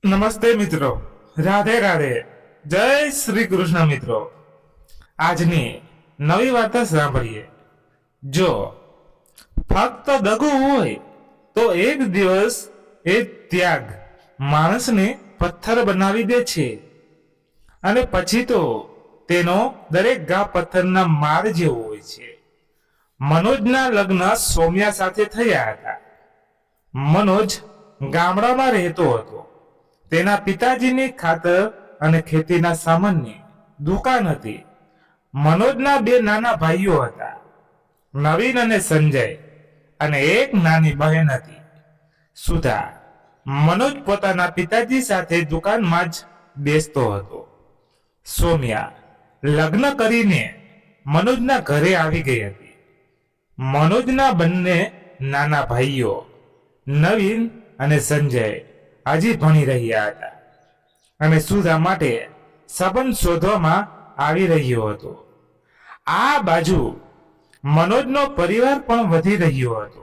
નમસ્તે મિત્રો, રાધે રાધે, જય શ્રી કૃષ્ણ મિત્રો. આજની નવી વાર્તા સાંભળીએ. જો ફક્ત દગો હોય તો એક દિવસ એ ત્યાગ માણસને પથ્થર બનાવી દે છે અને પછી તો તેનો દરેક ઘા પથ્થરના માર જેવો હોય છે. મનોજના લગ્ન સૌમ્યા સાથે થયા હતા. મનોજ ગામડામાં રહેતો હતો. તેના પિતાજીની ખાતર અને ખેતીના સામાનની દુકાન હતી. મનોજના બે નાના ભાઈઓ હતા, નવીન અને સંજય, અને એક નાની બહેન હતી, સુધા. મનોજ પોતાના પિતાજી સાથે દુકાનમાં જ બેસતો હતો. સૌમ્યા લગ્ન કરીને મનોજના ઘરે આવી ગઈ હતી. મનોજના બંને નાના ભાઈઓ નવીન અને સંજય હજી ભણી રહ્યા હતા અને સુધા માટે સંબંધ શોધવામાં આવી રહ્યો હતો. આ બાજુ મનોજનો પરિવાર પણ વધી રહ્યો હતો.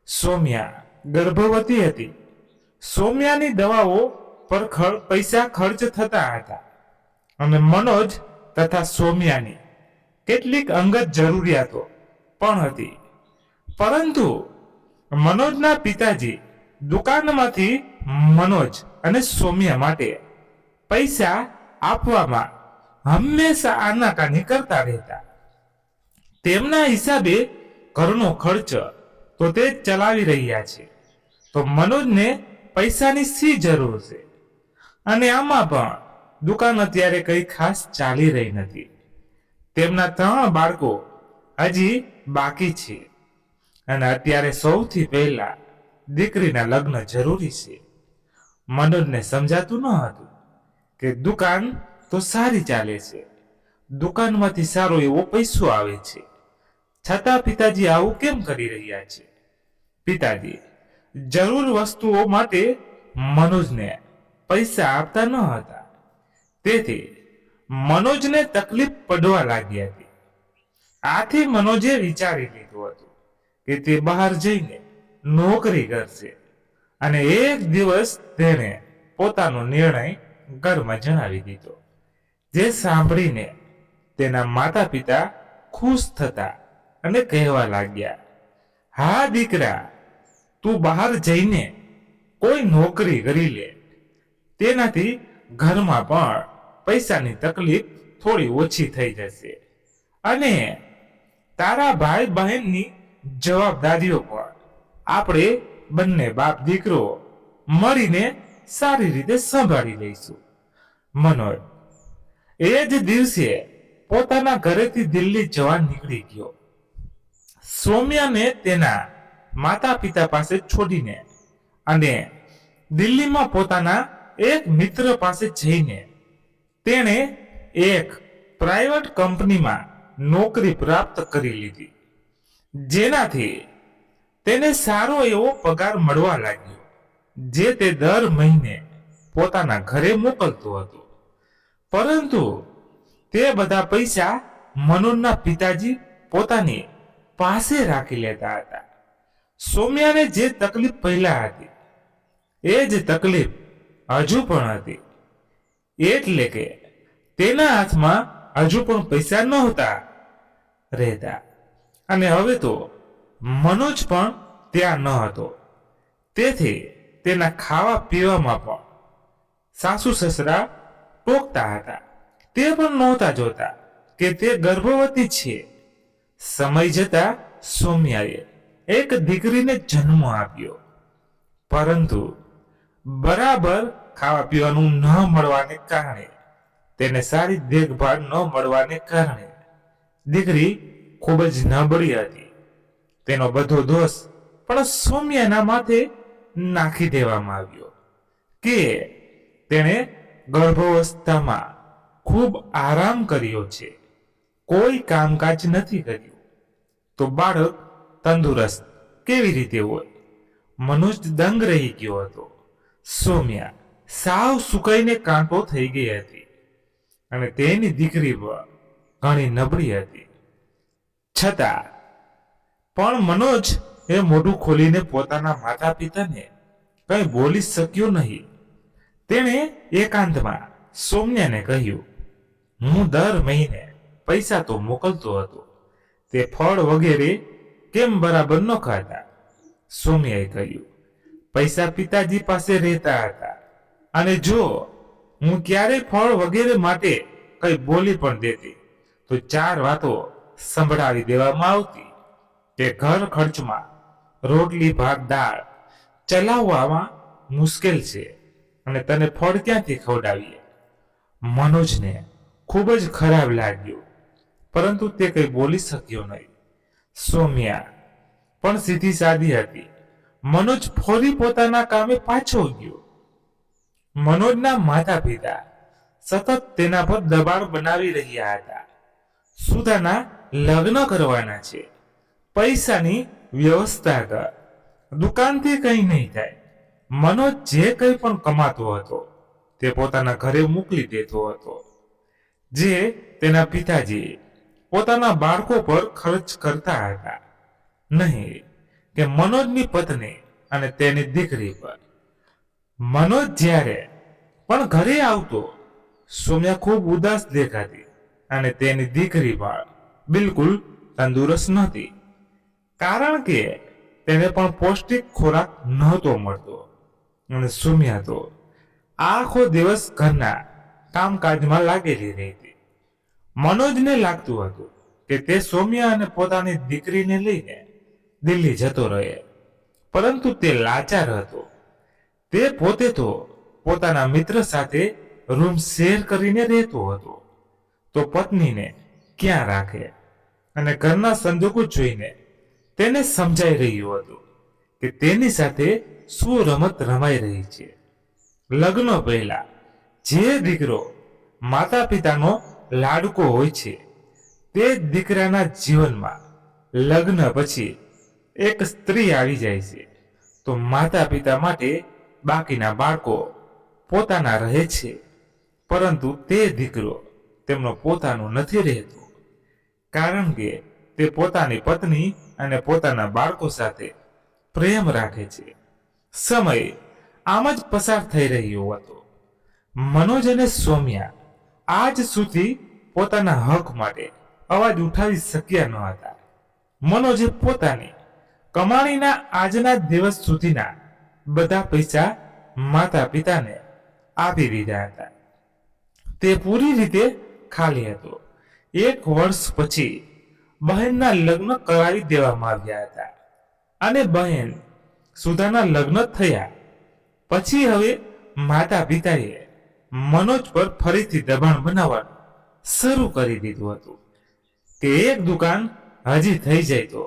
સૌમ્યા ગર્ભવતી હતી. સૌમ્યાની દવાઓ પર પૈસા ખર્ચ થતા હતા અને મનોજ તથા સૌમ્યાની કેટલીક અંગત જરૂરિયાતો પણ હતી. પરંતુ મનોજના પિતાજી દુકાનમાંથી મનોજ અને સૌમ્યા માટે પૈસા આપવામાં હંમેશા આનાકાની કરતા રહેતા. તેમના હિસાબે ઘરનો ખર્ચ તો તે ચલાવી રહ્યા છે, તો મનોજને પૈસાની શી જરૂર છે? અને આમાં પણ દુકાન અત્યારે કઈ ખાસ ચાલી રહી નથી. તેમના 3 બાળકો હજી બાકી છે અને અત્યારે સૌથી પહેલા દીકરીના લગ્ન જરૂરી છે. મનોજને સમજાતું ન હતું કે દુકાન તો સારી ચાલે છે, દુકાનમાંથી સારો એવો પૈસો આવે છે, છતાં પિતાજી આવું કેમ કરી રહ્યા છે? પિતાજી જરૂર વસ્તુઓ માટે મનોજને પૈસા આપતા ન હતા. તેથી મનોજને તકલીફ પડવા લાગી હતી. આથી મનોજે વિચારી લીધું હતું કે તે બહાર જઈને નોકરી કરશે અને એક દિવસ તેણે પોતાનો નિર્ણય ઘરમાં જણાવી દીધો. જે સાંભળીને તેના માતા પિતા ખુશ થતા અને કહેવા લાગ્યા, હા દીકરા, તું બહાર જઈને કોઈ નોકરી કરી લે, તેનાથી ઘરમાં પણ પૈસાની તકલીફ થોડી ઓછી થઈ જશે અને તારા ભાઈ બહેનની જવાબદારીઓ પણ આપણે બંને બાપ દીકરો મળીને સારી રીતે સંભાળી લઈશું. મનોજ એ જ દિવસે પોતાના ઘરેથી દિલ્હી જવા નીકળી ગયો. સૌમ્યાને તેના માતા પિતા પાસે છોડીને અને દિલ્હીમાં પોતાના એક મિત્ર પાસે જઈને તેણે એક પ્રાઇવેટ કંપનીમાં નોકરી પ્રાપ્ત કરી લીધી, જેનાથી તેને સારો એવો પગાર મળવા લાગ્યો, જે તે દર મહિને પોતાના ઘરે મોકલતો હતો. પરંતુ તે બધા પૈસા મનોજના પિતાજી પોતાની પાસે રાખી લેતા હતા. સૌમ્યાને જે તકલીફ પહેલા હતી એ જ તકલીફ હજુ પણ હતી. એટલે કે તેના હાથમાં હજુ પણ પૈસા નહોતા રહેતા અને હવે તો મનોજ પણ ત્યાં ન હતો. તેથી તેના ખાવા પીવામાં પણ સાસુ સસરા ટોકતા હતા. તે પણ નહોતા જોતા કે તે ગર્ભવતી છે. સમય જતા સૌમ્યાએ એક દીકરીને જન્મ આપ્યો, પરંતુ બરાબર ખાવા પીવાનું ન મળવાને કારણે, તેને સારી દેખભાળ ન મળવાને કારણે દીકરી ખૂબ જ નબળી હતી. તેનો બધો દોષ પણ સૌમ્યાના માથે નાખી દેવામાં આવ્યો કે તેણે ગર્ભાવસ્થામાં ખૂબ આરામ કર્યો છે, કોઈ કામકાજ નથી કર્યું, તો બાળક તંદુરસ્ત કેવી રીતે હોય? મનોજ દંગ રહી ગયો હતો. સૌમ્યા સાવ સુકાઈને કાંટો થઈ ગઈ હતી અને તેની દીકરી પણ ઘણી નબળી હતી. છતાં પણ મનોજ એ મોઢું ખોલીને પોતાના માતા પિતાને કંઈ બોલી શક્યો નહીં. તેણે એકાંતમાં સૌમ્યાને કહ્યું, હું દર મહિને પૈસા તો મોકલતો હતો, તે ફળ વગેરે કેમ બરાબર ન ખાતા? સૌમ્યાએ કહ્યું, પૈસા પિતાજી પાસે રહેતા હતા, અને જો હું ક્યારેય ફળ વગેરે માટે કઈ બોલી પણ દેતી તો 4 વાતો સંભળાવી દેવામાં આવતી કે ઘર ખર્ચમાં રોટલી ભાત દાળ ચલાવવામાં મુશ્કેલ છે અને તને ફળ ક્યાંથી ખવડાવીએ? મનોજને ખૂબ જ ખરાબ લાગ્યું, પરંતુ તે કંઈ બોલી શક્યો નહીં. સૌમ્યા પણ સીધી સાદી હતી. મનોજ ફરી પોતાના કામે પાછો ગયો. મનોજના માતા પિતા સતત તેના પર દબાણ બનાવી રહ્યા હતા. સુધાના લગ્ન કરવાના છે, પૈસાની વ્યવસ્થા કર, દુકાનથી કંઈ નહીં થાય. મનોજ જે કંઈ પણ કમાતો હતો તે પોતાના ઘરે મોકલી દેતો હતો, જે તેના પિતાજી પોતાના બાળકો પર ખર્ચ કરતા હતા, નહીં કે મનોજની પત્ની અને તેની દીકરી પર. મનોજ જ્યારે પણ ઘરે આવતો, સૌમ્યા ખૂબ ઉદાસ દેખાતી અને તેની દીકરી પણ બિલકુલ તંદુરસ્ત નહોતી, કારણ કે તેને પણ પૌષ્ટિક ખોરાક નહોતો મળતો. અને સૌમ્યા તો આખો દિવસ ઘરના કામકાજમાં લાગેલી રહેતી. મનોજને લાગતું હતું કે તે સૌમ્યા અને પોતાની દીકરીને લઈને દિલ્હી જતો રહે, પરંતુ તે લાચાર હતો. તે પોતે તો પોતાના મિત્ર સાથે રૂમ શેર કરીને રહેતો હતો, તો પત્નીને ક્યાં રાખે? અને ઘરના સંજોગો જોઈને તેને સમજાઈ રહ્યું હતું કે તેની સાથે શું રમત રમાઈ રહી છે. લગ્ન પહેલા જે દીકરો માતા પિતાનો લાડકો હોય છે, તે દીકરાના જીવનમાં લગ્ન પછી એક સ્ત્રી આવી જાય છે, તો માતા પિતા માટે બાકીના બાળકો પોતાના રહે છે, પરંતુ તે દીકરો તેમનો પોતાનો નથી રહેતો, કારણ કે તે પોતાની પત્ની અને પોતાના બાળકો સાથે પ્રેમ રાખે છે. સમય આમ જ પસાર થઈ રહ્યો હતો. મનોજ અને સૌમ્યા આજ સુધી પોતાના હક માટે અવાજ ઉઠાવી શક્યા ન હતા. મનોજે પોતાની કમાણીના આજના દિવસ સુધીના બધા પૈસા માતા પિતાને આપી દીધા હતા. તે પૂરી રીતે ખાલી હતો. 1 વર્ષ પછી બહેનના લગ્ન કરાવી દેવામાં આવ્યા હતા, અને બહેન સુધાના લગ્ન થયા પછી હવે માતા પિતાએ મનોજ પર ફરીથી દબાણ બનાવવાનું શરૂ કરી દીધું હતું કે એક દુકાન હજી થઈ જાય તો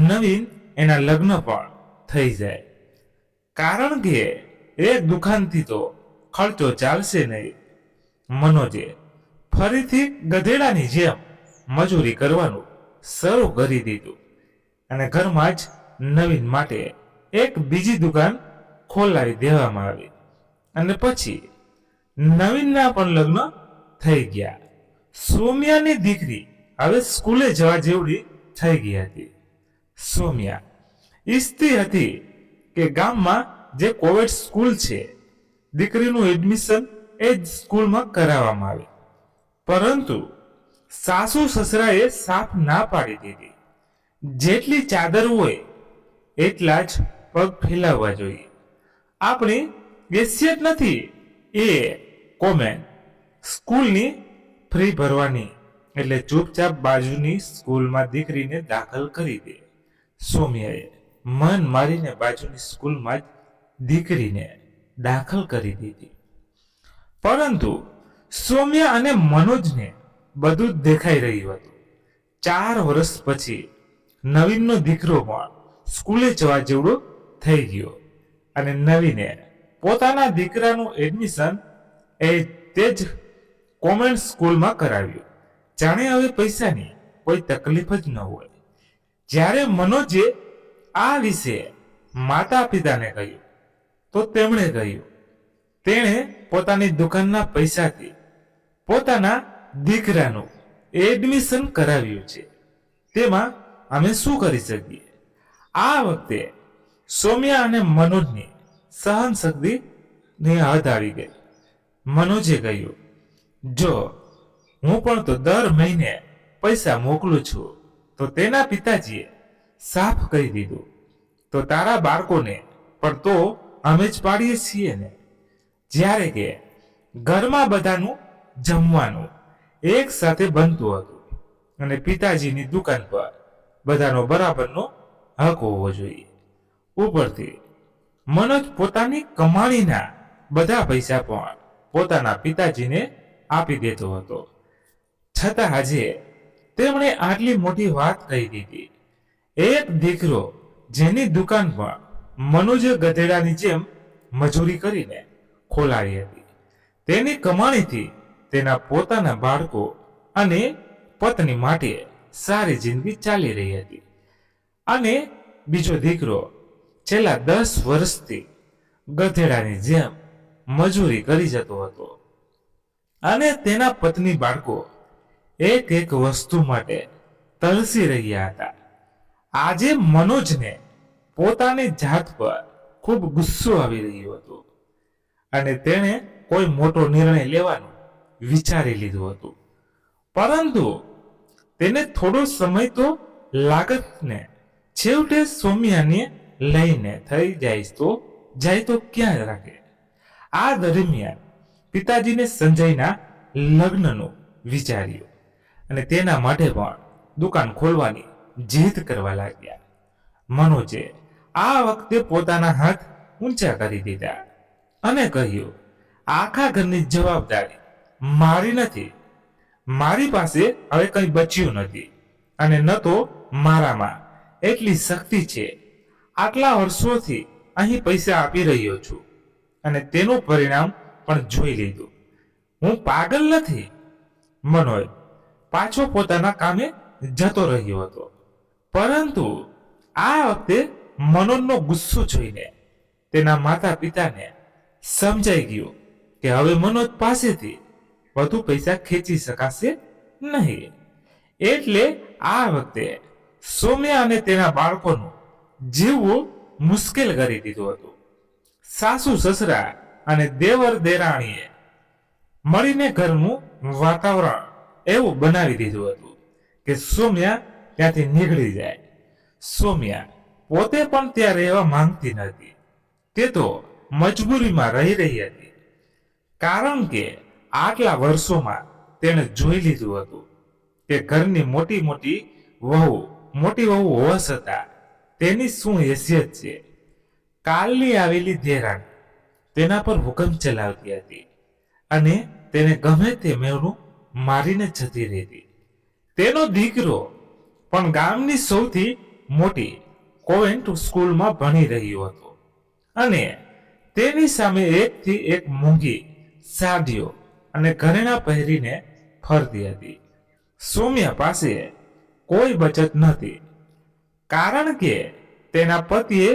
નવીન એના લગ્ન પણ થઈ જાય, કારણ કે એક દુકાનથી તો ખર્ચો ચાલશે નહીં. મનોજે ફરીથી ગધેડાની જેમ મજૂરી કરવાનું શરૂ કરી દીધું, અને ઘરમાં જ નવીન માટે એક બીજી દુકાન ખોલાવી દેવામાં આવી, અને પછી નવીનના પણ લગ્ન થઈ ગયા. સૌમ્યાની દીકરી હવે સ્કૂલે જવા જેવડી થઈ ગઈ હતી. સૌમ્યા ઈચ્છતી હતી કે ગામમાં જે કોવિડ સ્કૂલ છે, દીકરીનું એડમિશન એ જ સ્કૂલમાં કરાવવામાં આવે, પરંતુ સાસુ સસરાએ સાફ ના પાડી દીધી. જેટલી ચાદર હોય એટલા જ પગ ફેલાવવા જોઈએ. આપણી હેસિયત નથી એ કોમેન્ટ સ્કૂલની ફી ભરવાની, એટલે ચૂપચાપ બાજુની સ્કૂલમાં દીકરીને દાખલ કરી દે. સૌમ્યાએ મન મારીને બાજુની સ્કૂલમાં જ દીકરીને દાખલ કરી દીધી. પરંતુ સૌમ્યા અને મનોજને બધું જ દેખાઈ રહ્યું હતું. 4 વર્ષ પછી નવીનનો દીકરો પણ સ્કૂલે જવા જેવડો થઈ ગયો, અને નવીને પોતાના દીકરાનું એડમિશન તે જ કોમેન્ટ સ્કૂલમાં કરાવ્યું, જાણે હવે પૈસાની કોઈ તકલીફ જ ન હોય. જ્યારે મનોજે આ વિશે માતા પિતાને કહ્યું તો તેમણે કહ્યું તેણે પોતાની દુકાનના પૈસાથી પોતાના દીકરાનું એડમિશન કરાવ્યું છે, તેમાં અમે શું કરી શકીએ? આ વખતે સૌમ્યા અને મનોજની સહન શક્તિ ને હદ આવી ગઈ. મનોજે કહ્યું, જો હું પણ તો દર મહિને પૈસા મોકલું છું. તો તેના પિતાજીએ સાફ કહી દીધું, તો તારા બાળકોને પણ તો અમે જ પાડીએ છીએ ને. જ્યારે કે ઘરમાં બધાનું જમવાનું એક સાથે બનતું હતું અને પિતાજીની દુકાન પર બધાનો બરાબરનો હક હોવો જોઈએ. ઉપરથી મનોજ પોતાની કમાણીના બધા પૈસા પણ પોતાના પિતાજીને આપી દેતો હતો. છતાં આજે તેમણે આટલી મોટી વાત કહી દીધી. એક દીકરો જેની દુકાન પણ મનોજે ગધેડાની જેમ મજૂરી કરીને ખોલાવી હતી, તેની કમાણીથી તેના પોતાના બાળકો અને પત્ની માટે સારી જિંદગી ચાલી રહી હતી. અને બીજો દીકરો છેલ્લા 10 વર્ષથી ગધેડાની જેમ મજૂરી કરી જતો હતો અને તેના પત્ની બાળકો એક એક વસ્તુ માટે તરસી રહ્યા હતા. આજે મનોજને પોતાની જાત પર ખૂબ ગુસ્સો આવી રહ્યો હતો અને તેણે કોઈ મોટો નિર્ણય લેવાનું વિચારી લીધું હતું. પરંતુ તેને થોડો સમય તો લાગત ને છેવટે સૌમ્યાને લઈને થઈ જાય તો ક્યાં રાખે. આ દરમિયાન પિતાજીને સંજયના લગ્નનું વિચાર્યું અને તેના માટે પણ દુકાન ખોલવાની જીદ કરવા લાગ્યા. મનોજે આ વખતે પોતાના હાથ ઊંચા કરી દીધા અને કહ્યું, આખા ઘરની જવાબદારી મારી નથી. મારી પાસે હવે કંઈ બચ્યું નથી અને ન તો મારામાં એટલી શક્તિ છે. આટલા વર્ષોથી અહીં પૈસા આપી રહ્યો છું અને તેનું પરિણામ પણ જોઈ લીધું. હું પાગલ નથી. મનોજ પાછો પોતાના કામે જતો રહ્યો હતો, પરંતુ આ વખતે મનોજનો ગુસ્સો જોઈને તેના માતા પિતાને સમજાઈ ગયું કે હવે મનોજ પાસેથી વધુ પૈસા ખેંચી શકાશે નહીં. એટલે આ વખતે સૌમ્યા અને તેના બાળકોનું જીવવું મુશ્કેલ કરી દીધું હતું. સાસુ સસરા અને દેવર દેરાણીએ મળીને ઘરનું વાતાવરણ એવું બનાવી દીધું હતું કે સૌમ્યા ત્યાંથી નીકળી જાય. સૌમ્યા પોતે પણ ત્યાં રહેવા માંગતી નથી. તે તો મજબૂરીમાં રહી હતી, કારણ કે આટલા વર્ષોમાં તેણે જોઈ લીધું હતું કે ઘરની મોટી વહુ હોવા છતાં તેની શું હેસિયત છે. કાલની આવેલી દેરાણી તેના પર હુકમ ચલાવતી હતી અને તેને ગમે તે મેળું મારીને જતી રહેતી. તેનો દીકરો પણ ગામની સૌથી મોટી કોવેન્ટ સ્કૂલમાં ભણી રહ્યો હતો અને તેની સામે એકથી એક મોંઘી સાડીઓ અને ઘરેણાં પહેરીને ફરતી હતી. સૌમ્યા પાસે કોઈ બચત નહોતી, કારણ કે તેના પતિએ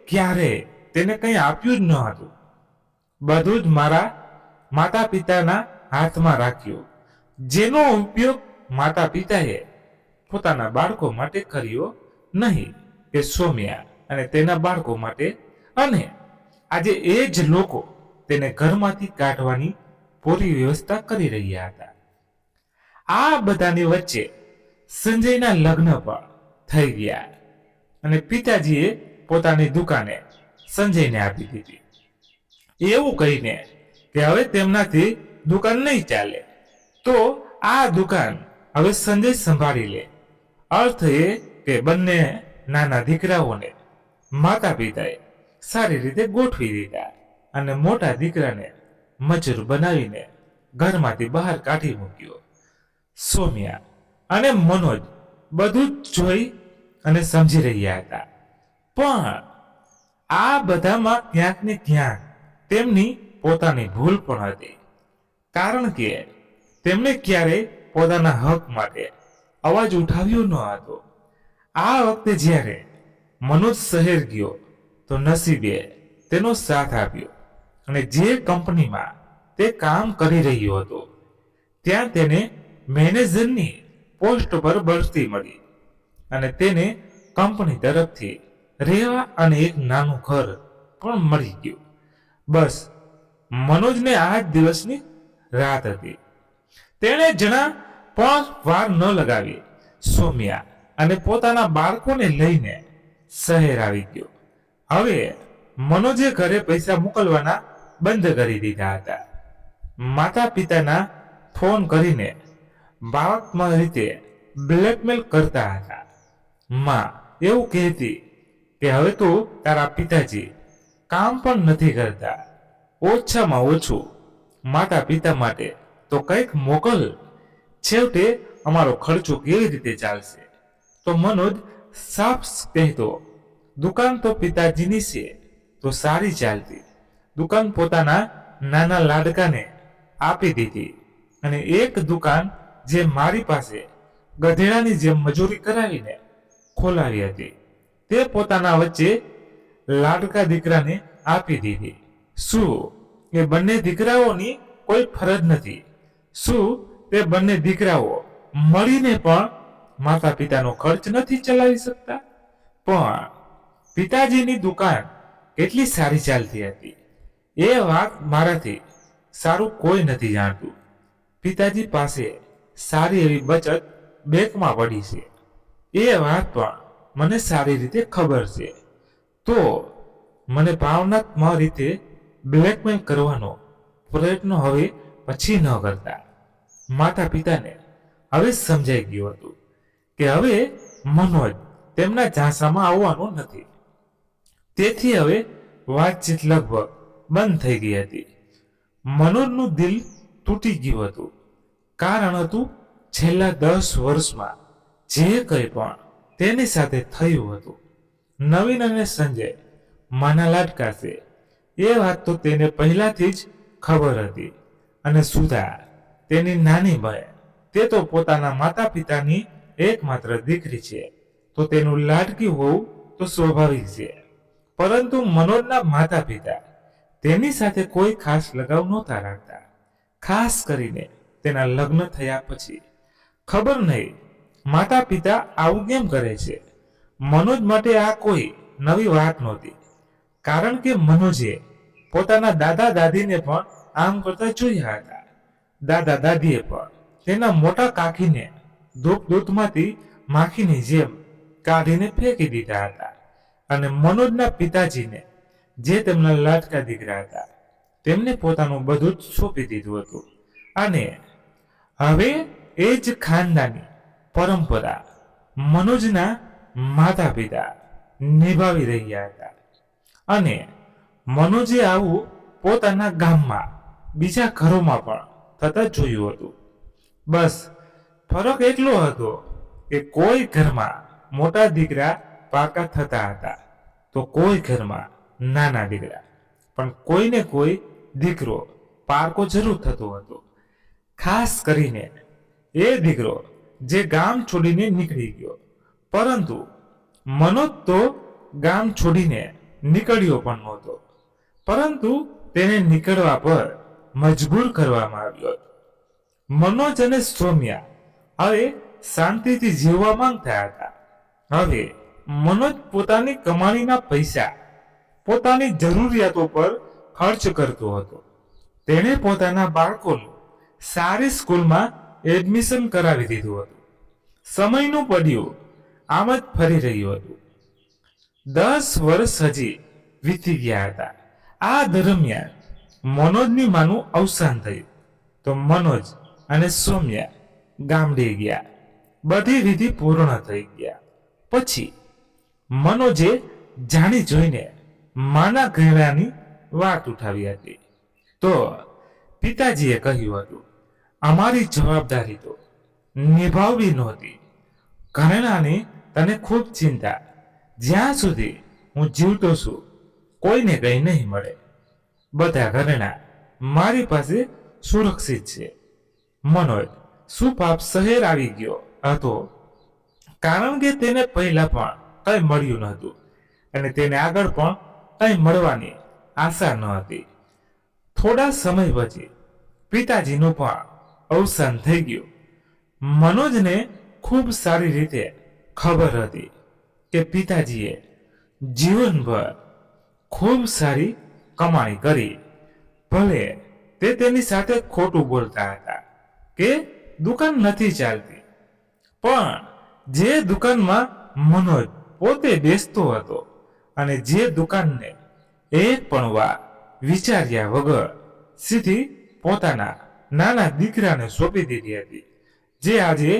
ક્યારેય તેને કંઈ આપ્યું જ ન હતું. બધું જ મારા માતા પિતાના હાથમાં રાખ્યું, જેનો ઉપયોગ માતા પિતાએ પોતાના બાળકો માટે કર્યો નહીં કે સૌમ્યા અને તેના બાળકો માટે. અને આજે એ જ લોકો તેને ઘરમાંથી કાઢવાની પૂરી વ્યવસ્થા કરી રહ્યા હતા. આ બધાની વચ્ચે સંજયના લગ્ન પણ થઈ ગયા અને પિતાજીએ પોતાની દુકાને સંજયને આપી દીધી, એવું કહીને કે હવે તેમનાથી દુકાન નહીં ચાલે, તો આ દુકાન હવે સંજય સંભાળી લે. અર્થ એ કે બંને નાના દીકરાઓને માતા પિતાએ સારી રીતે ગોઠવી દીધા અને મોટા દીકરાને મજૂર બનાવીને ઘરમાંથી બહાર કાઢી મૂક્યો. સૌમ્યા અને મનોજ બધું જ જોઈ અને સમજી રહ્યા હતા, પણ આ બધામાં ક્યાંક ને ક્યાંક તેમની પોતાની ભૂલ પણ હતી, કારણ કે તેમણે ક્યારેય પોતાના હક માટે અવાજ ઉઠાવ્યો ન હતો. આ વખતે જ્યારે મનોજ શહેર ગયો તો નસીબે તેનો સાથ આપ્યો અને જે કંપનીમાં તે કામ કરી રહ્યો હતો ત્યાં તેને મેનેજરની પોસ્ટ પર બઢતી મળી અને તેને કંપની તરફથી રહેવા અને એક નાનું ઘર પણ મળી ગયું. બસ મનોજને આ જ દિવસની રાત હતી. તેણે જણા પણ વાર ન લગાવી સૌમ્યા અને પોતાના બાળકોને લઈને શહેર આવી ગયો. હવે મનોજે ઘરે પૈસા મોકલવાના બંધ કરી દીધા હતા. માતા પિતાના ફોન કરીને બાળકમાં રીતે બ્લેકમેલ કરતા હતા. માં એવું કહેતી કે હવે તો તારા પિતાજી કામ પણ નથી કરતા, ઓછામાં ઓછું માતા પિતા માટે તો કંઈક મોકલ, છેવટે અમારો ખર્ચો કેવી રીતે ચાલશે? તો મનોજ સાફ કહેતો, દુકાન તો પિતાજીની છે તો સારી ચાલતી. દુકાન પોતાના નાના લાડકાને આપી દીધી અને એક દુકાન જે મારી પાસે ગધેડાની જેમ મજૂરી કરાવીને ખોલાવી હતી તે પોતાના વચ્ચે લાડકા દીકરાને આપી દીધી. શું એ બંને દીકરાઓની કોઈ ફરજ નથી? શું તે બંને દીકરાઓ મળીને પણ માતા પિતાનો ખર્ચ નથી ચલાવી શકતા? પણ પિતાજીની દુકાન કેટલી સારી ચાલતી હતી એ વાત મારાથી સારું કોઈ નથી જાણતું. પિતાજી પાસે સારી એવી બચત બેંકમાં પડી છે એ વાત પણ મને સારી રીતે ખબર છે. તો મને ભાવનાત્મક રીતે બ્લેકમેલ કરવાનો પ્રયત્ન હવે પછી ન કરતા. માતા પિતાને હવે સમજાઈ ગયું હતું કે હવે મનોજ તેમના ઝાંસામાં આવવાનો નથી. તેથી હવે વાતચીત લગભગ બંધ થઈ ગઈ હતી. મનોજનું દિલ તૂટી ગયું હતું. કારણ હતું છેલ્લા 10 વર્ષમાં જે કંઈ પણ તેની સાથે થયું હતું. નવીન અને સંજય માના લાડકા છે એ વાત તો તેને પહેલાથી જ ખબર હતી. અને સુધા તેની નાની બહેન, તે તો પોતાના માતા પિતાની એકમાત્ર દીકરી છે તો તેનું લાડકી હોવું તો સ્વાભાવિક છે. પરંતુ મનોજના માતા પિતા તેની સાથે કોઈ ખાસ લગાવ નહોતા રાખતા. ખાસ કરીને તેના લગ્ન થયા પછી. ખબર નહીં માતા પિતા આવું કેમ કરે છે. મનોજ માટે આ કોઈ નવી વાત નહોતી, કારણ કે મનોજે પોતાના દાદા દાદીને પણ આમ કરતા જોયા હતા. દાદા દાદીએ પણ તેના મોટા કાકીને દૂધમાંથી માખીની જેમ કાઢીને ફેંકી દીધા હતા. અને મનોજના પિતાજીને જે તેમના લાડકા દીકરા હતા તેમને પોતાનું બધું જ સોંપી દીધું હતું. અને હવે એ જ ખાનદાની પરંપરા મનોજના માતા પિતા નિભાવી રહ્યા હતા. અને મનોજે આવું પોતાના ગામમાં બીજા ઘરોમાં પણ થતા જોયું હતું. બસ ફરક એટલો હતો કે કોઈ ઘરમાં મોટા દીકરા પાકા થતા હતા તો કોઈ ઘરમાં નાના દીકરા. પણ કોઈને કોઈ દીકરો પારકો જરૂર થતો હતો. ખાસ કરીને એ દીકરો જે ગામ છોડીને નીકળી ગયો. પરંતુ મનોજ તો ગામ છોડીને નીકળ્યો પણ નહોતો, પરંતુ તેને નીકળવા પર મજબૂર કરવામાં આવ્યો હતો. મનોજ અને સૌમ્યા હવે શાંતિથી જીવવા માંગતા હતા. હવે મનોજ પોતાની કમાણીના પૈસા પોતાની જરૂરિયાતો પર ખર્ચ કરતો હતો. તેણે પોતાના બાળકોનું સારી સ્કૂલમાં એડમિશન કરાવી દીધું હતું. સમયનું પડ્યું આમ જ ફરી રહ્યું હતું. 10 વર્ષ હજી વીતી ગયા હતા. આ દરમિયાન મનોજની માનું અવસાન થયું તો મનોજ અને સૌમ્યા ગામડે ગયા. બધી વિધિ પૂર્ણ થઈ ગયા પછી મનોજે જાણી જોઈને માના ઘરેણાની વાત ઉઠાવી હતી. તો પિતાજીએ કહ્યું હતું, અમારી જવાબદારી તો નિભાવવી નહોતી. ઘરેણાની તને ખૂબ ચિંતા. જ્યાં સુધી હું જીવતો છું કોઈને કંઈ નહીં મળે. બધા ઘરેણા મારી પાસે સુરક્ષિત છે. મનોજ સુપાપ શહેર આવી ગયો હતો, કારણ કે તેને પહેલા પણ કંઈ મળ્યું નહોતું અને તેને આગળ પણ કંઈ મળવાની આશા ન હતી. થોડા સમય પછી પિતાજીનું પણ અવસાન થઈ ગયું. મનોજને ખૂબ સારી રીતે ખબર હતી કે પિતાજીએ જીવનભર ખૂબ સારી કમાણી કરી, ભલે તે તેની સાથે ખોટું બોલતા હતા કે દુકાન નથી ચાલતી, પણ જે દુકાનમાં મનોજ પોતે બેસતો હતો અને જે દુકાનને એક પણ વાર વિચાર્યા વગર સીધી પોતાના નાના દીકરાને સોંપી દીધી હતી, જે આજે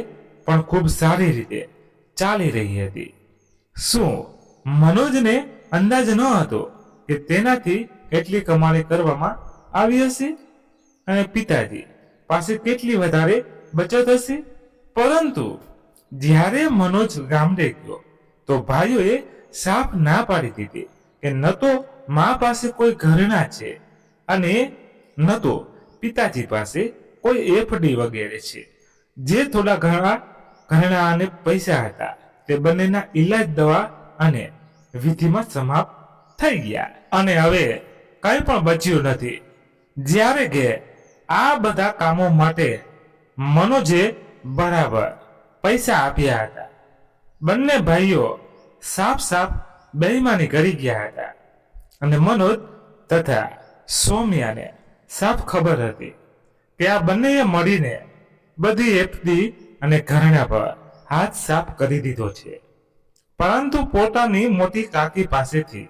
પણ ખૂબ સારી રીતે ચાલી રહી હતી. શું મનોજને અંદાજ ન હતો કે તેનાથી કેટલી કમાણી કરવામાં આવી હશે અને પિતાજી પાસે કેટલી વધારે બચત હશે? પરંતુ જ્યારે મનોજ ગામડે ગયો તો ભાઈઓએ સાફ ના પાડી દીધી કે ન તો મા પાસે કોઈ ઘરેણાં છે અને ન તો પિતાજી પાસે કોઈ એફડી વગેરે છે. જે થોડા ઘણા ઘરેણાં અને પૈસા હતા તે બંનેના ઈલાજ, દવા અને વિધિમાં સમાપ્ત થઈ ગયા અને હવે કંઈ પણ બચ્યું નથી. જ્યારે કે આ બધા કામો માટે મનોજે બરાબર પૈસા આપ્યા હતા. બંને ભાઈઓ સાફ બેઈમાની કરી ગયા હતા અને મનોજ તથા સૌમ્યાને સાફ ખબર હતી કે આ બંનેએ મળીને બધી એફડી અને ઘરેણાં પર હાથ સાફ કરી દીધો છે. પરંતુ પોતાની મોટી કાકી પાસેથી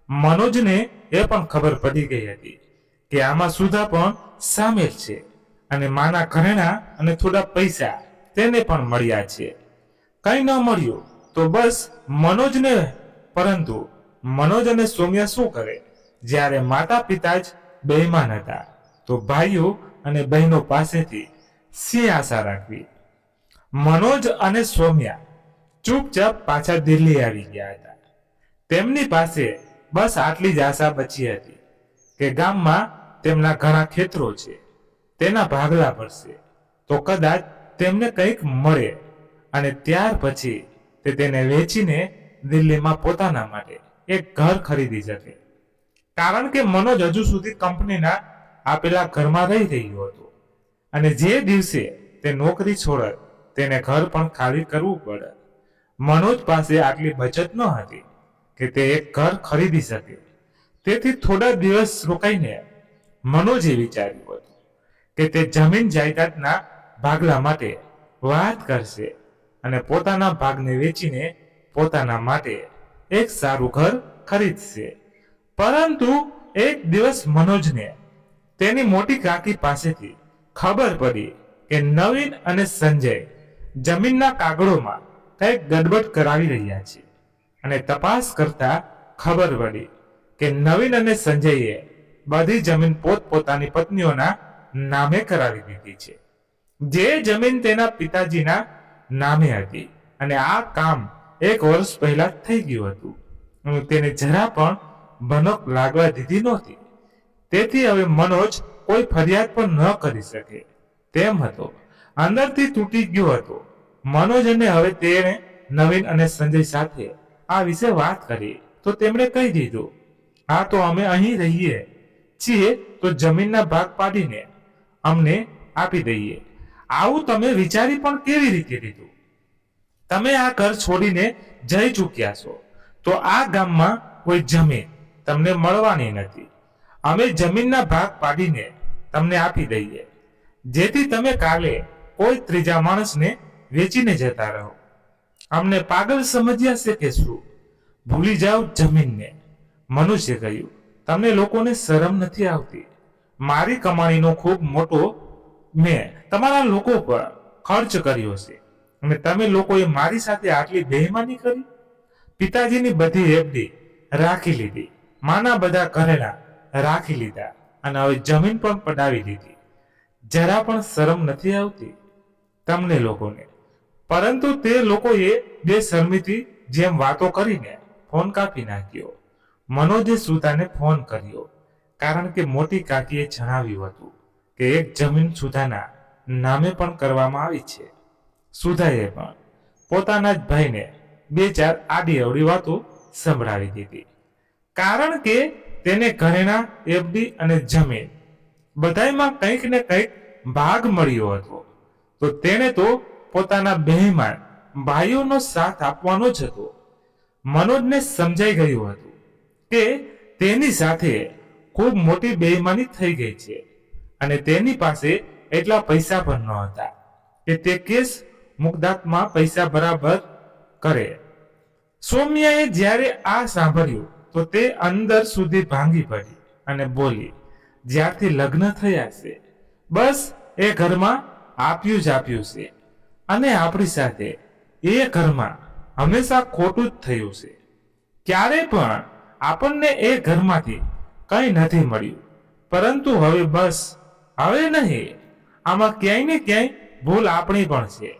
મનોજને એ પણ ખબર પડી ગઈ હતી કે આમાં સુધા પણ સામેલ છે અને માના ઘરેણાં અને થોડા પૈસા તેને પણ મળ્યા છે. કંઈ ન મળ્યું તો બસ મનોજને, પરંતુ મનોજ અને સૌમ્યા શું કરે? જ્યારે માતા પિતા જ બેઈમાન હતા તો ભાઈઓ અને બહેનો પાસેથી શી આશા રાખવી? મનોજ અને સૌમ્યા ચૂપચાપ પાછા દિલ્હી આવી ગયા હતા. તેમની પાસે બસ આટલી જ આશા બચી હતી કે ગામમાં તેમના ઘણા ખેતરો છે, તેના ભાગલા પડશે તો કદાચ તેમને કંઈક મળે અને ત્યાર પછી તે તેને વેચીને દિલ્હીમાં પોતાના માટે એક ઘર ખરીદી શકે. કારણ કે મનોજ હજુ સુધી કંપનીના આપેલા ઘરમાં રહી રહ્યો હતો અને જે દિવસે તે નોકરી છોડે તેને ઘર પણ ખાલી કરવું પડે. મનોજ પાસે આટલી બચત ન હતી કે તે એક ઘર ખરીદી શકે. તેથી થોડા દિવસ રોકાઈને મનોજે વિચાર્યું હતું કે તે જમીન જાયદાદના ભાગલા માટે વાત કરશે અને પોતાના ભાગને વેચીને પોતાના માટે એક સારું ઘર ખરીદશે. પરંતુ એક દિવસ મનોજને તેની મોટી કાકી પાસેથી ખબર પડી કે નવીન અને સંજય જમીનના કાગળોમાં કંઈક ગડબડ કરાવી રહ્યા છે અને તપાસ કરતા ખબર પડી કે નવીન અને સંજયે બધી જમીન પોતપોતાની પત્નીઓના નામે કરાવી દીધી છે, જે જમીન તેના પિતાજીના નામે હતી. અને આ કામ 1 વર્ષ પહેલા થઈ ગયું હતું અને તેને જરા પણ ભનક લાગવા દીધી નહોતી. તેથી હવે મનોજ કોઈ ફરિયાદ પણ ન કરી શકે તેમ હતો. અંદરથી તૂટી ગયો હતો. મનોજ અને હવે તેણે નવીન અને સંજય સાથે આ વિશે વાત કરી તો તેમણે કહી દીધું, હા તો અમે અહીં રહીએ છીએ તો જમીનના ભાગ પાડીને અમને આપી દઈએ. આવું તમે વિચારી પણ કેવી રીતે લીધું? તમે આ ઘર છોડીને જઈ ચૂક્યા છો તો આ ગામમાં કોઈ જમીન તમને મળવાની નથી. અમે જમીનના ભાગ પાડીને તમને આપી દઈએ જેથી તમે કાલે કોઈ ત્રીજા માણસને વેચીને જતા રહો. અમને પાગલ સમજ્યા છે કે શું? ભૂલી જાઓ જમીનને. મનુષ્ય કહ્યું, તમને લોકોને શરમ નથી આવતી? મારી કમાણીનો ખૂબ મોટો મેં તમારા લોકો પર ખર્ચ કર્યો છે અને તમે લોકોએ મારી સાથે આટલી બેઈમાની કરી. પિતાજીની બધી એફડી રાખી લીધી, માના બધા ઘરેણાં રાખી લીધા અને હવે જમીન પણ પડાવી દીધી. જરા પણ શરમ નથી આવતી તમને લોકોને? પરંતુ તે લોકોએ બેશરમીથી જેમ વાતો કરીને ફોન કાપી નાખ્યો. મનોજે સુધાને ફોન કર્યો કારણ કે મોટી કાકીએ જણાવ્યું હતું કે એક જમીન સુધાના નામે પણ કરવામાં આવી છે. સુધાએ પણ પોતાના જ ભાઈને 2-4 આડી અવળી વાતો સંભળાવી દીધી. કારણ કે તેને ઘરેણાં, એફડી અને જમીન બધાયમાં કંઈક ને કંઈક ભાગ મળ્યો હતો તો તેણે તો પોતાના બેઈમાન ભાઈઓનો સાથ આપવાનો જ હતો. મનોજને સમજાઈ ગયું હતું કે તેની સાથે ખૂબ મોટી બેઈમાની થઈ ગઈ છે અને તેની પાસે એટલા પૈસા પણ ન હતા કે તે કેસ મુકદામાં પૈસા બરાબર કરે. સૌમ્યાએ જ્યારે આ સાંભળ્યું તો તે અંદર સુધી ભાંગી પડી અને બોલી, જ્યારથી લગ્ન થયા છે બસ એ ઘરમાં આપ્યું જ આપ્યું છે અને આપણી સાથે એ ઘરમાં હંમેશા ખોટું જ થયું છે. ક્યારે પણ આપણને એ ઘરમાંથી કંઈ નથી મળ્યું, પરંતુ હવે બસ હવે નહીં, આમાં ક્યાંય ને ક્યાંય ભૂલ આપણી પણ છે.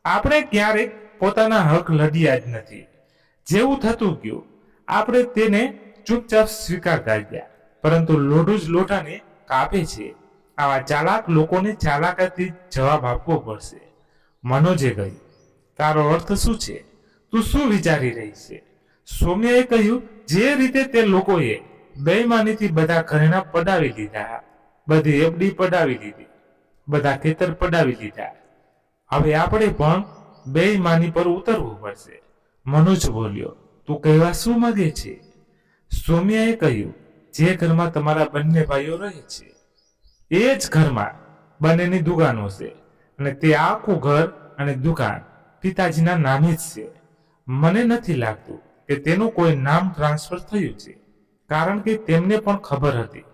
આપણે ક્યારેક પોતાના હક લડ્યા જ નથી. જેવું થતું ગયું આપણે તેને ચૂપચાપ સ્વીકારતા ગયા, પરંતુ લોઢું જ લોઢાને કાપે છે. આવા ચાલાક લોકોને ચાલાકાથી જવાબ આપવો પડશે. મનોજે કહ્યું, તારો અર્થ શું છે? તું શું વિચારી રહી છે? સૌમ્યાએ કહ્યું, જે રીતે તે લોકોએ બેઈમાનીથી બધા ઘરેણા પડાવી લીધા, બધી એફડી પડાવી લીધી, બધા ખેતર પડાવી લીધા, હવે આપણે પણ બેઈમાની પર ઉતરવું પડશે. મનોજ બોલ્યો, તું કહેવા શું માંગે છે? સૌમ્યાએ કહ્યું, જે ઘરમાં તમારા બંને ભાઈઓ રહે છે એ જ ઘરમાં બંનેની દુકાનો છે અને તે આખું ઘર અને દુકાન પિતાજીના નામે જ છે. મને નથી લાગતું કે તેનું કોઈ નામ ટ્રાન્સફર થયું છે, કારણ કે તેમને પણ ખબર હતી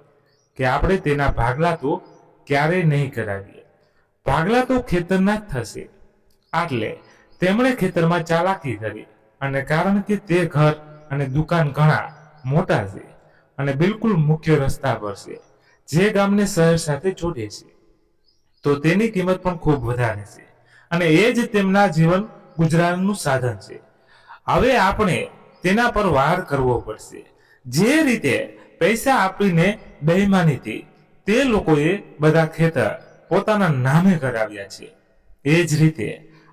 કે આપણે તેના ભાગલા તો ક્યારેય નહીં કરાવીએ. ભાગલા તો ખેતરના જ થશે. આટલે તેમણે ખેતરમાં ચાલાકી કરી અને કારણ કે તે ઘર અને દુકાન ઘણા મોટા છે અને બિલકુલ મુખ્ય રસ્તા પર છે જે ગામને શહેર સાથે જોડે છે, તો તેની કિંમત પણ ખૂબ વધારે છે અને એ જ તેમના જીવન ગુજરાનનું સાધન છે. હવે આપણે તેના પર વાર કરવો પડશે. જે રીતે પૈસા આપીને બેઈમાનીથી તે લોકોએ બધા ખેતર પોતાના નામે કરાવ્યા છે, એ જ રીતે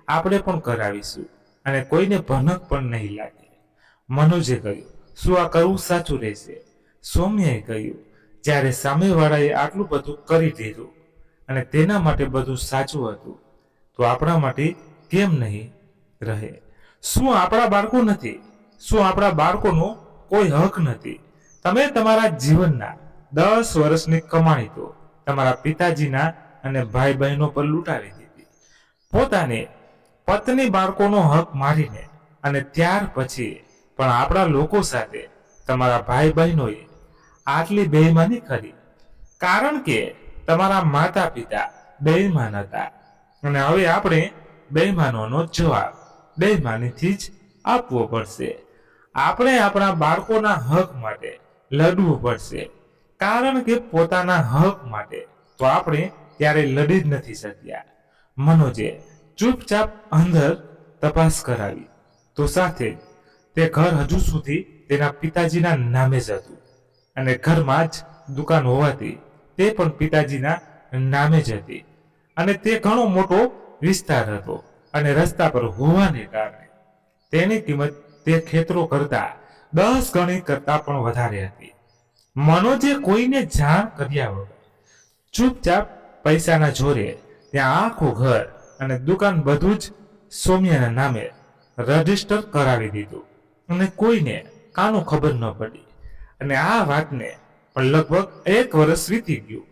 આપણે પણ કરાવીશું અને કોઈને ભનક પણ નહીં લાગે. મનોજે કહ્યું, શું આ કરવું સાચું રહેશે? સૌમ્યાએ કહ્યું, જ્યારે સામેવાળાએ આટલું બધું કરી દીધું અને તેના માટે બધું સાચું હતું, તો આપણા માટે કેમ નહીં રહે? શું આપણા બાળકો નથી? શું આપણા બાળકોનો કોઈ હક નથી? તમે તમારા જીવનના 10 વર્ષની કમાણી તો તમારા પિતાજીના અને ભાઈ બહેનો પર લૂંટાવી દીધી, પોતાની પત્ની બાળકોનો હક મારીને, અને ત્યાર પછી પણ આપણા લોકો સાથે તમારા ભાઈ બહેનોએ આટલી બેઈમાની કરી, કારણ કે તમારા માતા પિતા બેઈમાન હતા અને હવે આપણે બેઈમાનોનો જવાબ બેઈમાનીથી જ આપવો પડશે. આપણે આપણા બાળકોના હક માટે લડવું પડશે, કારણ કે પોતાના હક માટે તો આપણે ત્યારે લડી જ નથી શક્યા. મનોજે ચૂપચાપ અંદર તપાસ કરાવી તો સાથે તે ઘર હજુ સુધી તેના પિતાજીના નામે જ હતું અને ઘરમાં જ દુકાન હોવાથી તે પણ પિતાજીના નામે જ હતી અને તે ઘણો મોટો વિસ્તાર હતો અને રસ્તા પર હોવાને કારણે તેની કિંમત તે ખેતરો કરતા 10 ગણી કરતા પણ વધારે હતી. મનોજે કોઈને જાણ કર્યા વગર ચૂપચાપ પૈસાના જોરે ત્યાં આખું ઘર અને દુકાન બધું જ સૌમ્યાના નામે રજીસ્ટર કરાવી દીધું અને કોઈને કાનો ખબર ન પડી. અને આ વાતને પણ લગભગ 1 વર્ષ વીતી ગયું.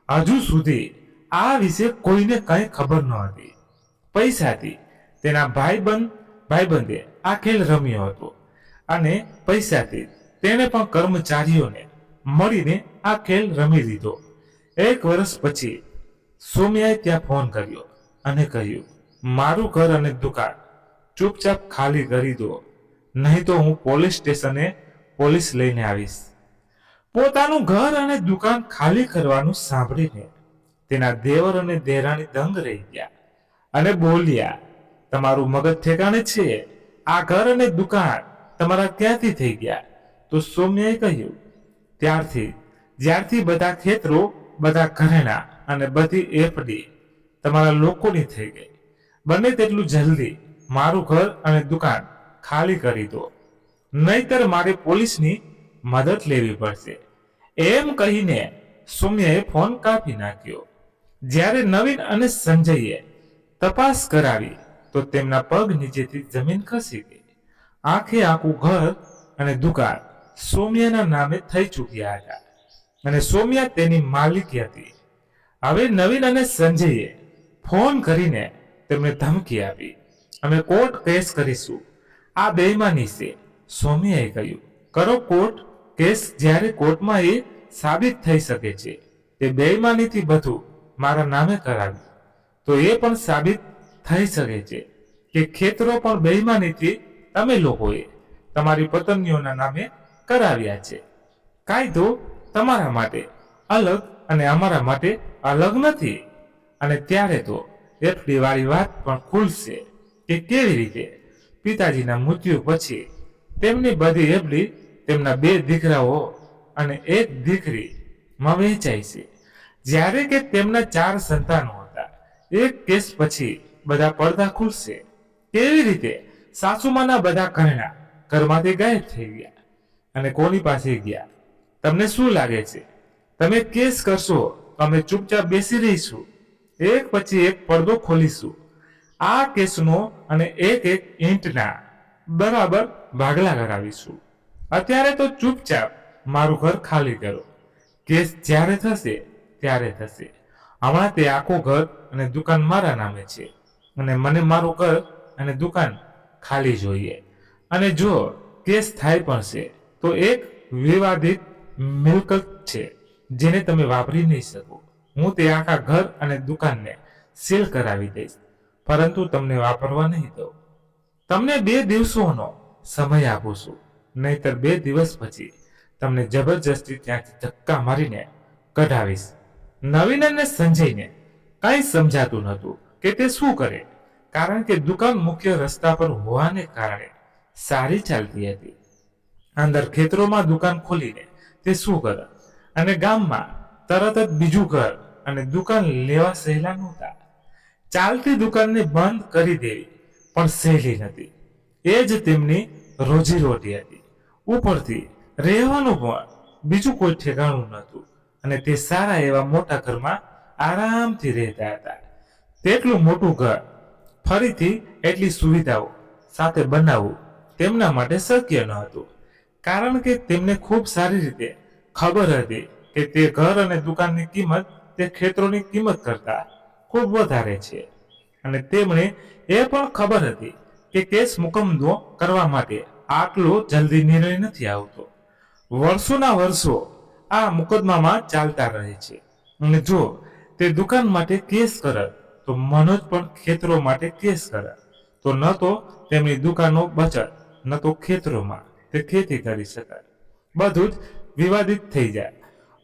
હજુ સુધી આ વિશે કોઈને કંઈ ખબર ન હતી. પૈસાથી તેના ભાઈબંધે આ ખેલ રમ્યો હતો અને પૈસાથી તેણે પણ કર્મચારીઓને મળીને આ ખેલ રમી લીધો. 1 વર્ષ પછી સૌમ્યાએ ત્યાં ફોન કર્યો અને કહ્યું, મારું ઘર અને દુકાન ચૂપચાપ ખાલી કરી દો, નહીં તો હું પોલીસ સ્ટેશને પોલીસ લઈને આવીશ. પોતાનું ઘર અને દુકાન ખાલી કરવાનું સાંભળીને તેના દેવર અને દેરાણી દંગ રહી ગયા અને બોલ્યા, તમારું મગજ ઠેકાણે છે? આ ઘર અને દુકાન તમારા ક્યાંથી થઈ ગયા? તો સૌમ્યાએ કહ્યું, જ્યારથી બધા ખેતરો, બધા ઘરેણા અને બધી એફડી તમારા લોકોની થઈ ગઈ, બને તેટલું જલ્દી મારું ઘર અને દુકાન ખાલી કરી દો, નહીતર મારે પોલીસની મદદ લેવી પડશે. એમ કહીને સૌમ્યાએ ફોન કાપી નાખ્યો. જ્યારે નવીન અને સંજયે તપાસ કરાવી તો તેમના પગ નીચેથી જમીન ખસી ગઈ. આખે આખું ઘર અને દુકાન સૌમ્યાના નામે થઈ ચૂક્યા હતા. અને સૌમ્યા તેની માલિકી હતી. હવે નવીન અને સંજયે ફોન કરીને તેમને ધમકી આપી, અમે કોર્ટ કેસ કરીશું, આ બેઈમાની છે. સૌમ્યાએ કહ્યું, કરો કોર્ટ કેસ. જ્યારે કોર્ટમાં એ સાબિત થઈ શકે છે તે બેઈમાનીથી બધું મારા નામે કરાવ્યું, તો એ પણ સાબિત થઈ શકે છે કે ખેતરો પણ બેઈમાનીથી તમે લોકોએ તમારી પત્નીઓના નામે કરાવ્યા છે. કાયદો તમારા માટે અલગ અને અમારા માટે અલગ નથી. અને ત્યારે તો એફડી વાળી વાત પણ ખુલશે કે કેવી રીતે પિતાજીના મૃત્યુ પછી તેમની બધી એફડી તેમના 2 દીકરાઓ અને 1 દીકરીમાં વહેંચાય છે. જ્યારે કે તેમના 4 સંતાનો હતા. એક કેસ પછી બધા પડદા ખુલશે. કેવી રીતે સાસુમાના બધા ઘરેણા ઘરમાંથી ગાયબ થઈ ગયા અને કોની પાસે ગયા? તમને શું લાગે છે? તમે કેસ કરશો, અમે ચૂપચાપ બેસી રહીશું? એક પછી એક પડદો ખોલીશું. આ કેસનો અને એક એક ઈંટના બરાબર ભાગલા કરાવીશું. અત્યારે તો ચૂપચાપ મારું ઘર ખાલી કરો. કેસ જ્યારે થશે ત્યારે થશે. હમણાં તે આખું ઘર અને દુકાન મારા નામે છે અને મને મારું ઘર અને દુકાન ખાલી જોઈએ. અને જો કેસ થાય પણ છે તો એક વિવાદિત મિલકત છે જેને તમે વાપરી નહીં શકો. હું તે આખા ઘર અને દુકાનને સીલ કરાવી દઈશ, પરંતુ તમને વાપરવા નહીં દઉં. તમને 2 દિવસોનો સમય આપું છું, નહીતર 2 દિવસ પછી તમને જબરજસ્તી ત્યાંથી ધક્કા મારીને કઢાવીશ. નવીન અને સંજયને કંઈ સમજાતું નહોતું કે તે શું કરે, કારણ કે દુકાન મુખ્ય રસ્તા પર હોવાને કારણે સારી ચાલતી હતી. અંદર ખેતરોમાં દુકાન ખોલીને તે શું કરે, અને ગામમાં તરત જ બીજું ઘર અને દુકાન લેવા સહેલા નહોતા. ચાલતી દુકાનને બંધ કરી દેવી પણ સહેલી નથી. એ જ તેમની રોજીરોટી હતી. ઉપરથી રહેવાનું પણ બીજું કોઈ ઠેકાણું નહોતું અને તે સારા એવા મોટા ઘરમાં આરામથી રહેતા હતા. તેટલું મોટું ઘર ફરીથી એટલી સુવિધાઓ સાથે બનાવવું તેમના માટે શક્ય ન હતું, કારણ કે તેમને ખૂબ સારી રીતે ખબર હતી કે તે ઘર અને દુકાનની કિંમત તે ખેતરોની કિંમત કરતાં ખૂબ વધારે છે. અને તેમણે એ પણ ખબર હતી કે કેસ મુકદ્દમો કરવા માટે આટલો જલ્દી નિર્ણય નથી આવતો. વર્ષોના વર્ષો આ મુકદ્દમામાં ચાલતા રહે છે. અને જો તે દુકાન માટે કેસ કરે તો મનોજ પણ ખેતરો માટે કેસ કરે, તો ન તો તેમની દુકાનો બચત, ન તો ખેતરોમાં તે ખેતી કરી શકાય. બધું જ વિવાદિત થઈ જાય.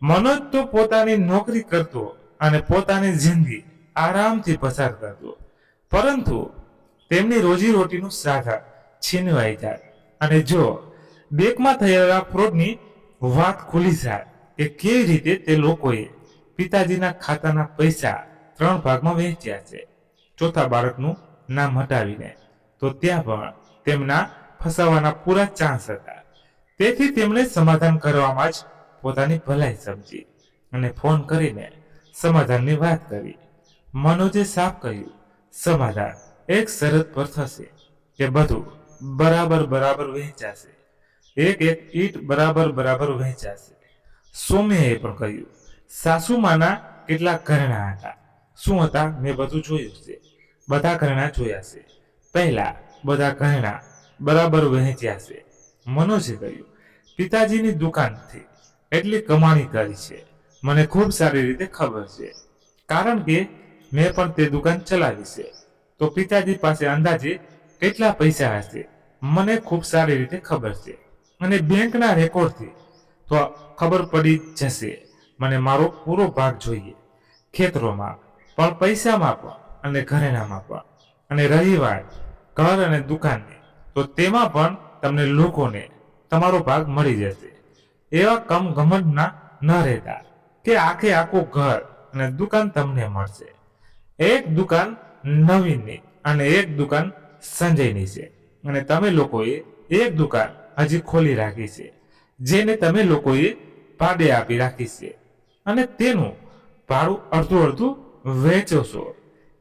મનોજ તો પોતાની નોકરી કરતો અને પોતાની જિંદગી આરામથી પસાર કરતો, પરંતુ તેમની રોજીરોટીનું સાધન છીનવાઈ જાય. અને જો બેંકમાં થયેલા ફ્રોડની વાત ખુલી જાય કે કેવી રીતે તે લોકોએ પિતાજીના ખાતાના પૈસા 3 ભાગમાં વહેંચ્યા છે, ચોથા બાળકનું નામ હટાવીને, તો ત્યાં પણ તેમના ફસાવાના પૂરા ચાન્સ હતા. તેથી તેમણે સમાધાન કરવામાં જ પોતાની ભલાઈ સમજી અને ફોન કરીને સમાધાનની વાત કરી. મનોજે સાફ કહ્યું, સમાધાન એક શરત પર થશે કે બધું બરાબર વહેંચાશે, એક એક ઈંટ બરાબર વહેંચાશે. સૌમ્યાએ પણ કહ્યું, સાસુમાના કેટલાક ઘરેણા હતા. શું હતા? મેં બધું જોયું છે, બધા ઘરેણા જોયા છે. પહેલા બધા ઘરેણા બરાબર વહેંચ્યા છે. મનોજે કહ્યું, પિતાજીની દુકાનથી એટલી કમાણી કરી છે મને ખૂબ સારી રીતે ખબર છે, કારણ કે મેં પણ તે દુકાન ચલાવી છે. તો પિતાજી પાસે અંદાજે કેટલા પૈસા હશે મને ખૂબ સારી રીતે ખબર છે, અને બેંકના રેકોર્ડથી તો ખબર પડી જશે. મને મારો પૂરો ભાગ જોઈએ, ખેતરોમાં પણ, પૈસામાં પણ અને ઘરેણામાં પણ. અને રહી વાત ઘર અને દુકાનની, તો તેમાં પણ તમને લોકોને તમારો ભાગ મળી જશે. એવા કમ ઘમંડના ન રહેતા કે આખું ઘર અને દુકાન તમને મળશે. એક દુકાન નવીનની અને એક દુકાન સંજયની છે, અને તમે લોકોએ એક દુકાન હજી ખોલી રાખી છે, જેને તમે લોકોએ ભાડે આપી રાખી છે, અને તેનું ભાડું અડધું વેચો છો.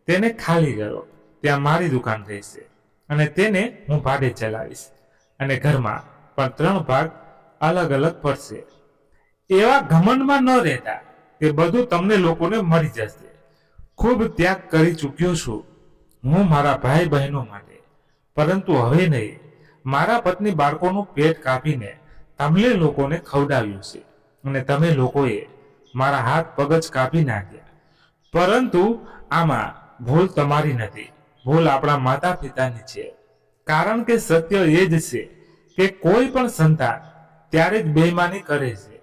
તેને ખાલી કરો, ત્યાં મારી દુકાન રહેશે અને તેને હું ભાડે ચલાવીશ. અને ઘરમાં પણ 3 ભાગ અલગ પડશે. એવા ઘમંડમાં ન રહેતા કે બધું તમને લોકોને મળી જશે. ખૂબ ત્યાગ કરી ચૂક્યો છું હું મારા ભાઈ બહેનો માટે, પરંતુ હવે નહીં. મારા પત્ની બાળકોનું પેટ કાપીને તમને લોકોને ખવડાવ્યું છે અને તમે લોકોએ મારા હાથ પગ જ કાપી નાખ્યા. પરંતુ આમાં ભૂલ તમારી નથી, ભૂલ આપણા માતા પિતાની છે. કારણ કે સત્ય એ જ છે કે કોઈ પણ સંતાન ત્યારે જ બેઈમાની કરે છે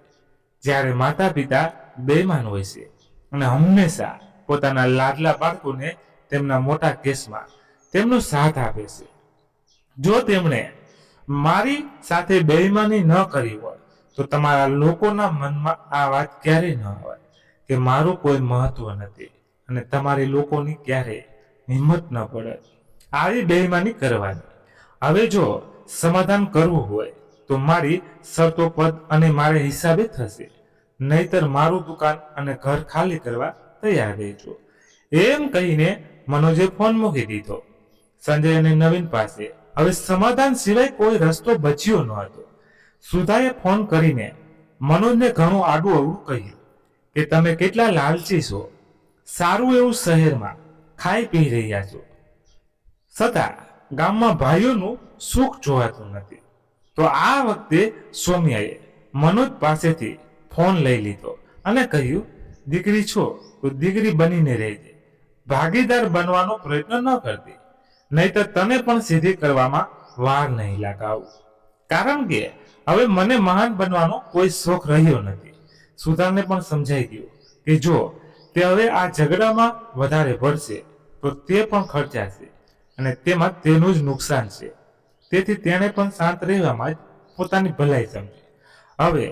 જ્યારે માતા પિતા બેઈમાન હોય છે અને હંમેશા પોતાના લાડલા બાળકોને તેમના મોટા કેસમાં તેમનો સાથ આપે છે. જો તેમણે મારી સાથે બેઈમાની ન કરી હોય તો તમારા લોકોના મનમાં આ વાત ક્યારેય ન હોય કે મારું કોઈ મહત્વ નથી અને તમારી લોકોની ક્યારેય હિંમત ન પડે આવી બેઈમાની કરવાની. હવે જો સમાધાન કરવું હોય તો મારી શરતો પદ અને મારે હિસાબે થશે, નહીતર મારું દુકાન અને ઘર ખાલી કરવા તૈયાર રહેજો. એમ કહીને મનોજે ફોન મૂકી દીધો. સંજય અને નવીન પાસે હવે સમાધાન સિવાય કોઈ રસ્તો બચ્યો ન હતો. સુધાએ ફોન કરીને મનોજને ઘણું આડું અવળું કહ્યું કે તમે કેટલા લાલચી છો, સારું એવું શહેરમાં ખાઈ પી રહ્યા છો, છતાં ગામમાં ભાઈઓનું સુખ જોવાતું નથી. તો આ વખતે સૌમ્યાએ મનોજ પાસેથી ફોન લઈ લીધો અને કહ્યું, દીકરી છો તો દીકરી બનીને રહેજે, ભાગીદાર બનવાનો પ્રયત્ન ન કરતી, નહીતર તને પણ સીધી કરવામાં વાર નહીં લગાવું. કારણ કે હવે મને મહાન બનવાનો કોઈ શોખ રહ્યો નથી. સુધારને પણ સમજાઈ ગયું કે જો તે હવે આ ઝઘડામાં વધારે પડશે તો તે પણ ખર્ચાશે અને તેમાં તેનું જ નુકસાન છે. તેથી તેણે પણ શાંત રહેવામાં જ પોતાની ભલાઈ સમજી. હવે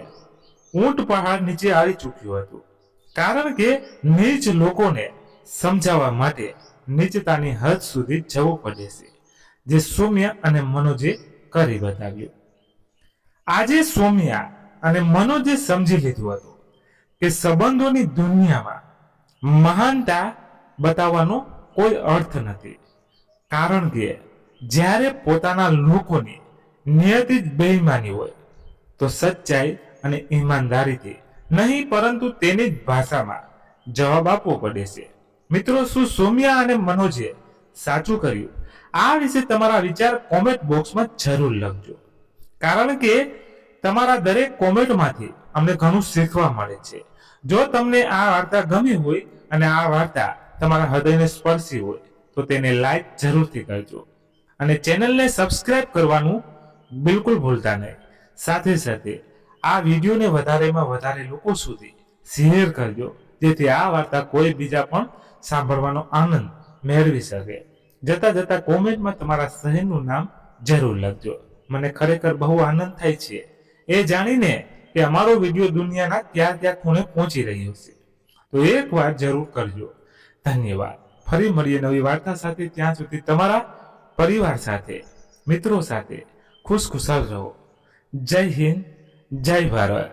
ઊંટ પહાડ નીચે આવી ચૂક્યું હતું, કારણ કે નીચ લોકોને સમજાવવા માટે નીચતાની હદ સુધી જવું પડે છે, જે સૌમ્યા અને મનોજે કરી બતાવ્યું. આજે સૌમ્યા અને મનોજે સમજી લીધું હતું કે સંબંધોની દુનિયામાં મહાનતા બતાવવાનો કોઈ અર્થ નથી. કારણ કે જ્યારે પોતાના લોકોની નિયતિ જ બેઈમાની હોય તો સચ્ચાઈ અને ઈમાનદારીથી નહીં પરંતુ તેની જ ભાષામાં જવાબ આપવો પડે છે. મિત્રો, શું સૌમ્યા અને મનોજે સાચું કર્યું? આ વિશે તમારા વિચાર કોમેન્ટ બોક્સમાં જરૂર લખજો, કારણ કે તમારા દરેક કોમેન્ટમાંથી અમને ઘણું શીખવા મળે છે. જો તમને આ વાર્તા ગમી હોય અને આ વાર્તા તમારા હૃદયને સ્પર્શી હોય તો તેને લાઈક જરૂરથી કરજો અને ચેનલને સબસ્ક્રાઇબ કરવાનું બિલકુલ ભૂલતા નહીં. સાથે સાથે આ વિડીયોને વધારેમાં વધારે લોકો સુધી શેર કરજો, જેથી આ વાર્તા કોઈ બીજા પણ સાંભળવાનો આનંદ મેળવી શકે. જતા જતા કોમેન્ટમાં તમારા શહેરનું નામ જરૂર લખજો. મને ખરેખર બહુ આનંદ થાય છે એ જાણીને કે અમારો વિડીયો દુનિયાના ક્યાં ક્યાં ખૂણે પહોંચી રહ્યો છે. તો એકવાર જરૂર કરજો. ધન્યવાદ. ફરી મળીએ નવી વાર્તા સાથે. ત્યાં સુધી તમારા પરિવાર સાથે, મિત્રો સાથે ખુશખુશાલ રહો. જય હિન્દ, જય ભારત.